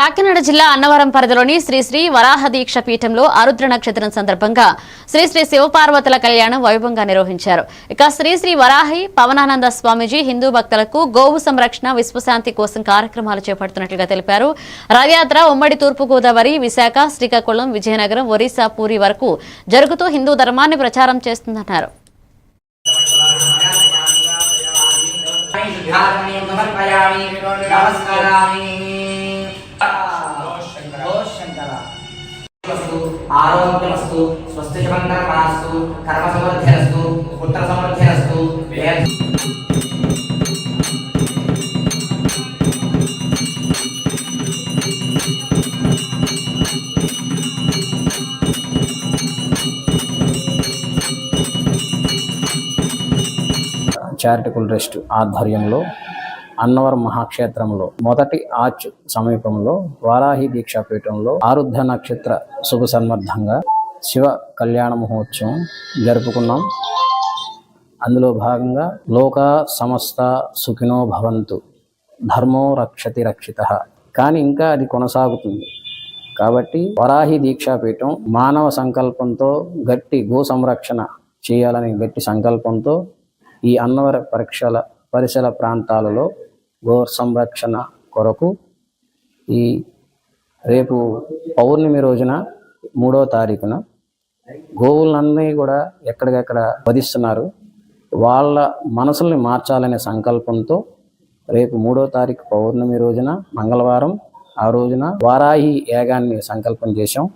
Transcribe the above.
కాకినాడ జిల్లా అన్నవరం పరిధిలోని శ్రీ శ్రీ వరాహ దీక్ష పీఠంలో ఆరుద్ర నక్షత్రం సందర్భంగా శ్రీ శ్రీ శివపార్వతుల కళ్యాణం వైభవంగా నిర్వహించారు. ఇక శ్రీ శ్రీ వరాహి పవనానంద స్వామీజీ హిందూ భక్తులకు గోవు సంరక్షణ విశ్వశాంతి కోసం కార్యక్రమాలు చేపడుతున్నట్లుగా తెలిపారు. రథయాత్ర ఉమ్మడి తూర్పుగోదావరి, విశాఖ, శ్రీకాకుళం, విజయనగరం, ఒరిస్సా, పూరి వరకు జరుగుతూ హిందూ ధర్మాన్ని ప్రచారం చేస్తుందన్నారు. ఆరోగ్యమస్తు స్వస్తిమంగళమస్తు కర్మ సమృద్ధిరస్తు పుత్ర సమృద్ధిరస్తు. చారిటబుల్ ట్రస్ట్ ఆధ్వర్యంలో అన్నవరం మహాక్షేత్రంలో మొదటి ఆర్చ్ సమీపంలో వారాహి దీక్షాపీఠంలో ఆరుద్ర నక్షత్ర శుభ సన్నిధంగా శివ కళ్యాణ మహోత్సవం జరుపుకున్నాం. అందులో భాగంగా లోకా సమస్త సుఖినో భవంతు, ధర్మో రక్షతి రక్షితః. కానీ ఇంకా అది కొనసాగుతుంది. కాబట్టి వరాహి దీక్షాపీఠం మానవ సంకల్పంతో గట్టి గో సంరక్షణ చేయాలని గట్టి సంకల్పంతో ఈ అన్నవర పరిసర ప్రాంతాలలో గో సంరక్షణ కొరకు ఈ రేపు పౌర్ణమి రోజున 3వ తారీఖున గోవులన్నీ కూడా ఎక్కడికెక్కడ వధిస్తున్నారు. వాళ్ళ మనసుల్ని మార్చాలనే సంకల్పంతో రేపు 3వ తారీఖు పౌర్ణమి రోజున మంగళవారం ఆ రోజున వారాహి యాగాన్ని సంకల్పం చేశాం.